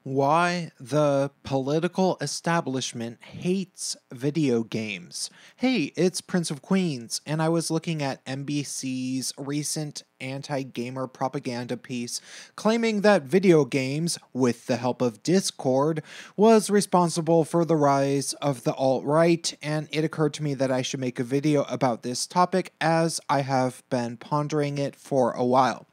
Why the political establishment hates video games. Hey, it's Prince of Queens, and I was looking at NBC's recent anti gamer propaganda piece claiming that video games, with the help of Discord, was responsible for the rise of the alt right, and it occurred to me that I should make a video about this topic as I have been pondering it for a while.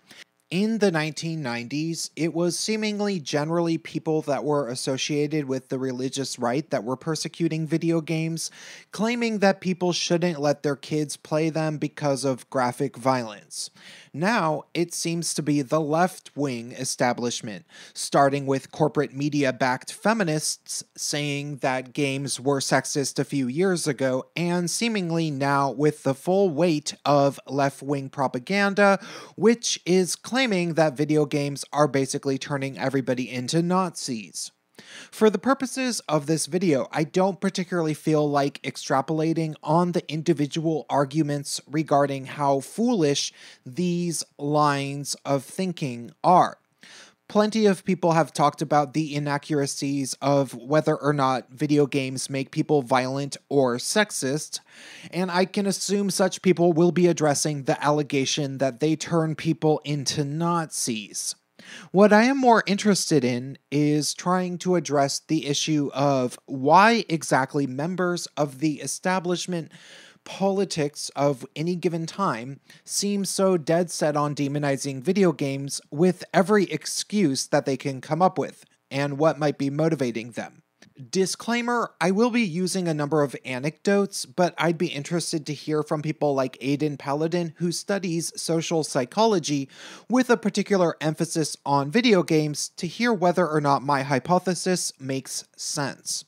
In the 1990s, it was seemingly generally people that were associated with the religious right that were persecuting video games, claiming that people shouldn't let their kids play them because of graphic violence. Now, it seems to be the left-wing establishment, starting with corporate media-backed feminists saying that games were sexist a few years ago, and seemingly now with the full weight of left-wing propaganda, which is claiming that video games are basically turning everybody into Nazis. For the purposes of this video, I don't particularly feel like extrapolating on the individual arguments regarding how foolish these lines of thinking are. Plenty of people have talked about the inaccuracies of whether or not video games make people violent or sexist, and I can assume such people will be addressing the allegation that they turn people into Nazis. What I am more interested in is trying to address the issue of why exactly members of the establishment politics of any given time seem so dead set on demonizing video games with every excuse that they can come up with, and what might be motivating them. Disclaimer, I will be using a number of anecdotes, but I'd be interested to hear from people like Aidan Paladin, who studies social psychology with a particular emphasis on video games, to hear whether or not my hypothesis makes sense.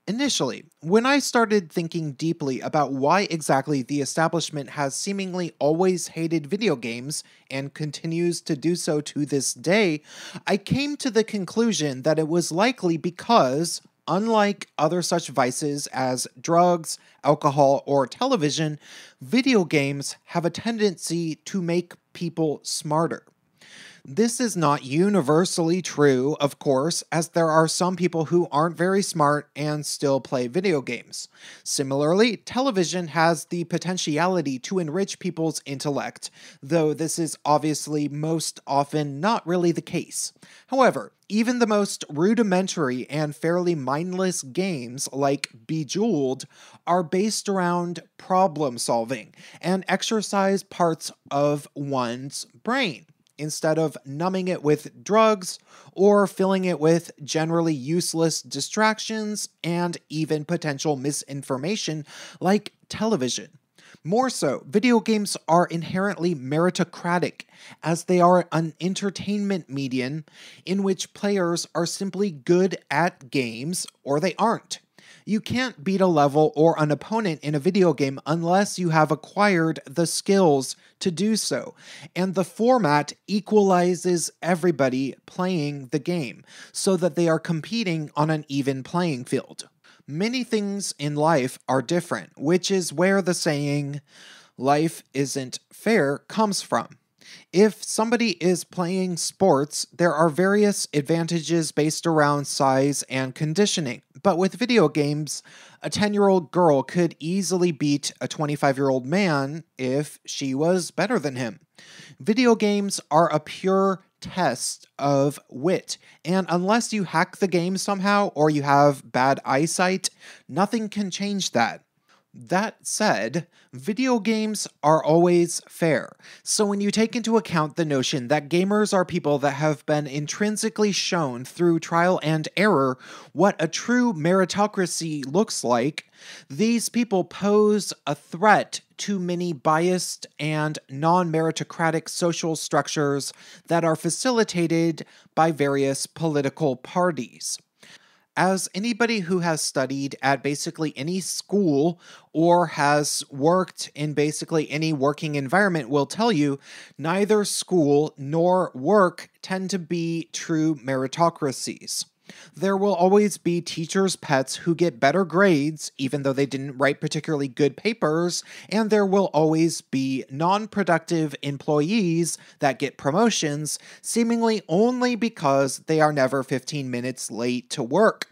Initially, when I started thinking deeply about why exactly the establishment has seemingly always hated video games and continues to do so to this day, I came to the conclusion that it was likely because, unlike other such vices as drugs, alcohol, or television, video games have a tendency to make people smarter. This is not universally true, of course, as there are some people who aren't very smart and still play video games. Similarly, television has the potentiality to enrich people's intellect, though this is obviously most often not really the case. However, even the most rudimentary and fairly mindless games like Bejeweled are based around problem solving and exercise parts of one's brain, instead of numbing it with drugs or filling it with generally useless distractions and even potential misinformation like television. More so, video games are inherently meritocratic, as they are an entertainment medium in which players are simply good at games or they aren't. You can't beat a level or an opponent in a video game unless you have acquired the skills to do so, and the format equalizes everybody playing the game so that they are competing on an even playing field. Many things in life are different, which is where the saying, "life isn't fair," comes from. If somebody is playing sports, there are various advantages based around size and conditioning. But with video games, a 10-year-old girl could easily beat a 25-year-old man if she was better than him. Video games are a pure test of wit, and unless you hack the game somehow or you have bad eyesight, nothing can change that. That said, video games are always fair, so when you take into account the notion that gamers are people that have been intrinsically shown through trial and error what a true meritocracy looks like, these people pose a threat to many biased and non-meritocratic social structures that are facilitated by various political parties. As anybody who has studied at basically any school or has worked in basically any working environment will tell you, neither school nor work tend to be true meritocracies. There will always be teachers' pets who get better grades, even though they didn't write particularly good papers, and there will always be non productive employees that get promotions, seemingly only because they are never 15 minutes late to work.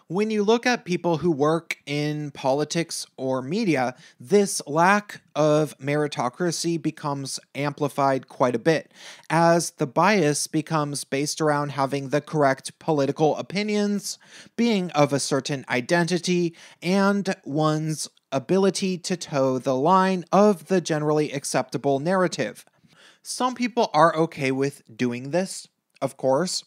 When you look at people who work in politics or media, this lack of meritocracy becomes amplified quite a bit, as the bias becomes based around having the correct political opinions, being of a certain identity, and one's ability to toe the line of the generally acceptable narrative. Some people are okay with doing this, of course.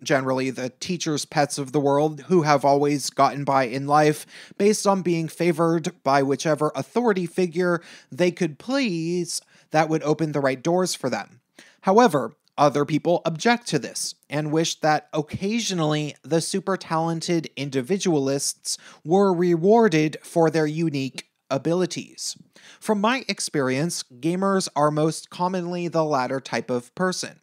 Generally, the teachers' pets of the world who have always gotten by in life based on being favored by whichever authority figure they could please that would open the right doors for them. However, other people object to this and wish that occasionally the super talented individualists were rewarded for their unique abilities. From my experience, gamers are most commonly the latter type of person.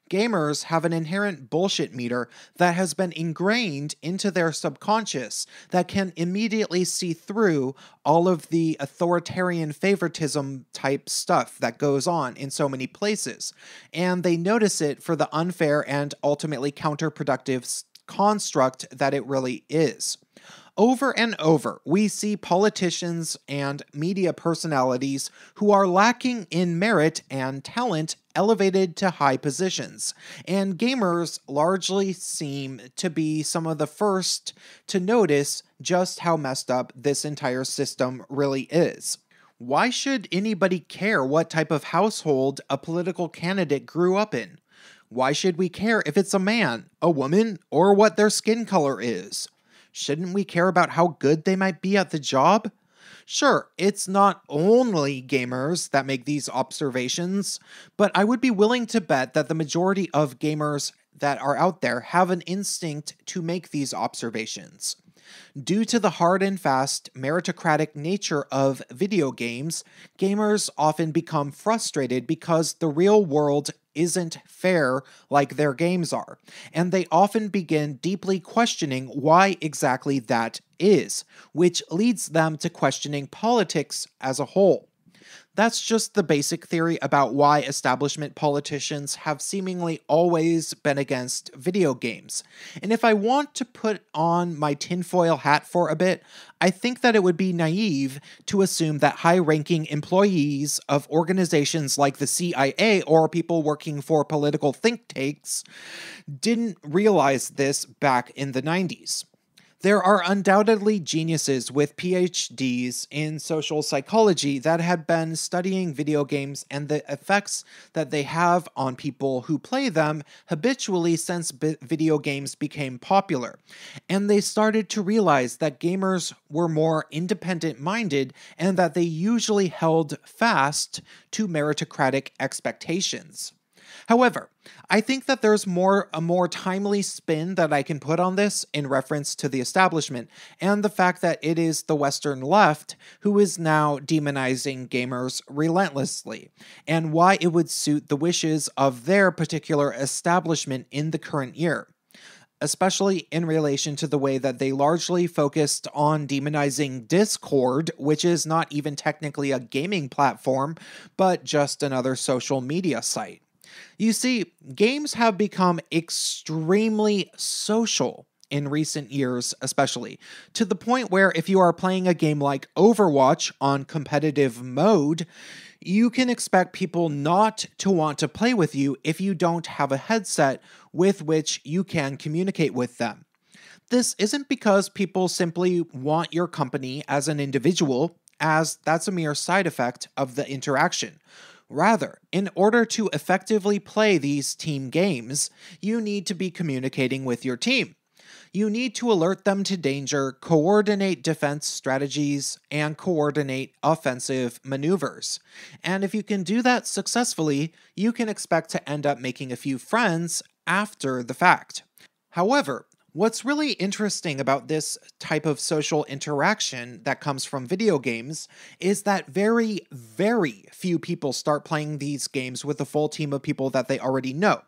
Gamers have an inherent bullshit meter that has been ingrained into their subconscious that can immediately see through all of the authoritarian favoritism type stuff that goes on in so many places, and they notice it for the unfair and ultimately counterproductive construct that it really is. Over and over, we see politicians and media personalities who are lacking in merit and talent elevated to high positions, and gamers largely seem to be some of the first to notice just how messed up this entire system really is. Why should anybody care what type of household a political candidate grew up in? Why should we care if it's a man, a woman, or what their skin color is? Shouldn't we care about how good they might be at the job? Sure, it's not only gamers that make these observations, but I would be willing to bet that the majority of gamers that are out there have an instinct to make these observations. Due to the hard and fast meritocratic nature of video games, gamers often become frustrated because the real world isn't fair like their games are, and they often begin deeply questioning why exactly that is, which leads them to questioning politics as a whole. That's just the basic theory about why establishment politicians have seemingly always been against video games. And if I want to put on my tinfoil hat for a bit, I think that it would be naive to assume that high-ranking employees of organizations like the CIA or people working for political think tanks didn't realize this back in the 90s. There are undoubtedly geniuses with PhDs in social psychology that had been studying video games and the effects that they have on people who play them habitually since video games became popular. And they started to realize that gamers were more independent-minded and that they usually held fast to meritocratic expectations. However, I think that there's a more timely spin that I can put on this in reference to the establishment and the fact that it is the Western left who is now demonizing gamers relentlessly, and why it would suit the wishes of their particular establishment in the current year, especially in relation to the way that they largely focused on demonizing Discord, which is not even technically a gaming platform, but just another social media site. You see, games have become extremely social in recent years, especially, to the point where if you are playing a game like Overwatch on competitive mode, you can expect people not to want to play with you if you don't have a headset with which you can communicate with them. This isn't because people simply want your company as an individual, as that's a mere side effect of the interaction. Rather, in order to effectively play these team games, you need to be communicating with your team. You need to alert them to danger, coordinate defense strategies, and coordinate offensive maneuvers. And if you can do that successfully, you can expect to end up making a few friends after the fact. However, What's really interesting about this type of social interaction that comes from video games is that very, very few people start playing these games with a full team of people that they already know.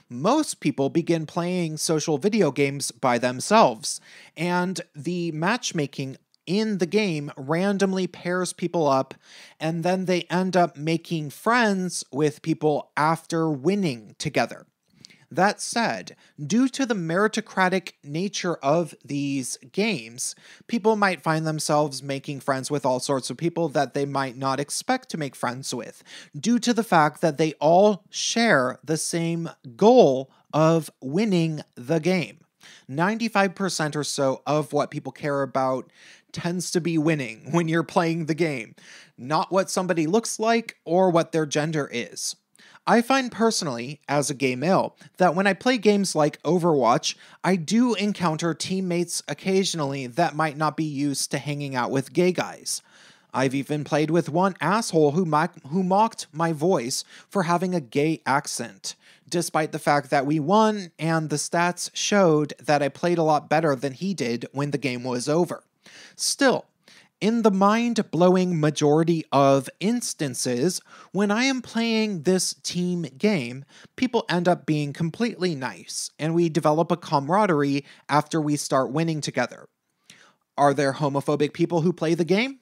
Most people begin playing social video games by themselves, and the matchmaking in the game randomly pairs people up, and then they end up making friends with people after winning together. That said, due to the meritocratic nature of these games, people might find themselves making friends with all sorts of people that they might not expect to make friends with, due to the fact that they all share the same goal of winning the game. 95% or so of what people care about tends to be winning when you're playing the game, not what somebody looks like or what their gender is. I find personally, as a gay male, that when I play games like Overwatch, I do encounter teammates occasionally that might not be used to hanging out with gay guys. I've even played with one asshole who mocked my voice for having a gay accent, despite the fact that we won and the stats showed that I played a lot better than he did when the game was over. Still, in the mind-blowing majority of instances, when I am playing this team game, people end up being completely nice, and we develop a camaraderie after we start winning together. Are there homophobic people who play the game?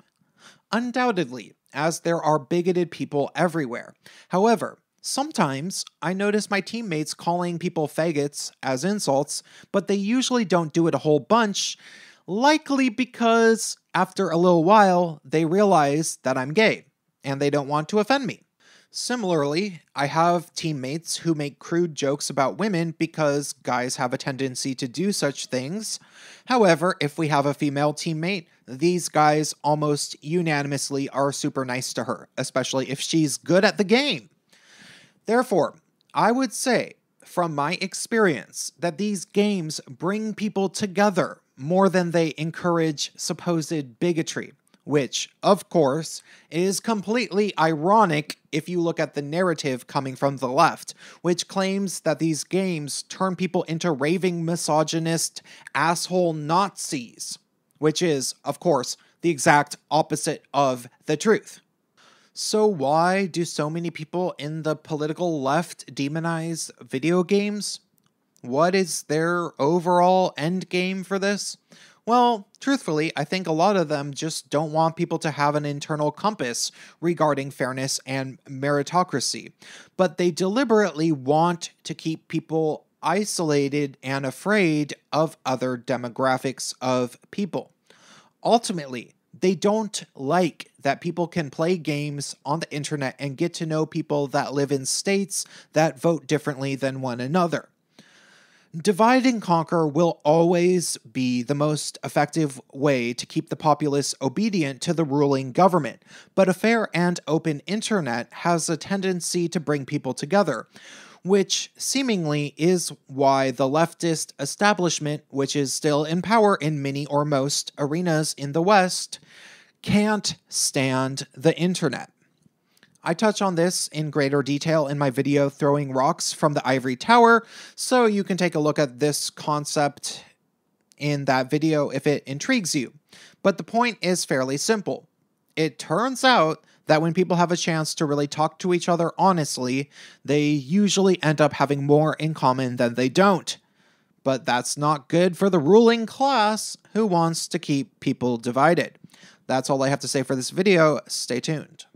Undoubtedly, as there are bigoted people everywhere. However, sometimes I notice my teammates calling people faggots as insults, but they usually don't do it a whole bunch, likely because after a little while, they realize that I'm gay, and they don't want to offend me. Similarly, I have teammates who make crude jokes about women because guys have a tendency to do such things. However, if we have a female teammate, these guys almost unanimously are super nice to her, especially if she's good at the game. Therefore, I would say, from my experience, that these games bring people together more than they encourage supposed bigotry, which, of course, is completely ironic if you look at the narrative coming from the left, which claims that these games turn people into raving misogynist asshole Nazis, which is, of course, the exact opposite of the truth. So why do so many people in the political left demonize video games? What is their overall end game for this? Well, truthfully, I think a lot of them just don't want people to have an internal compass regarding fairness and meritocracy, but they deliberately want to keep people isolated and afraid of other demographics of people. Ultimately, they don't like that people can play games on the internet and get to know people that live in states that vote differently than one another. Divide and conquer will always be the most effective way to keep the populace obedient to the ruling government, but a fair and open internet has a tendency to bring people together, which seemingly is why the leftist establishment, which is still in power in many or most arenas in the West, can't stand the internet. I touch on this in greater detail in my video Throwing Rocks from the Ivory Tower, so you can take a look at this concept in that video if it intrigues you. But the point is fairly simple. It turns out that when people have a chance to really talk to each other honestly, they usually end up having more in common than they don't. But that's not good for the ruling class who wants to keep people divided. That's all I have to say for this video. Stay tuned.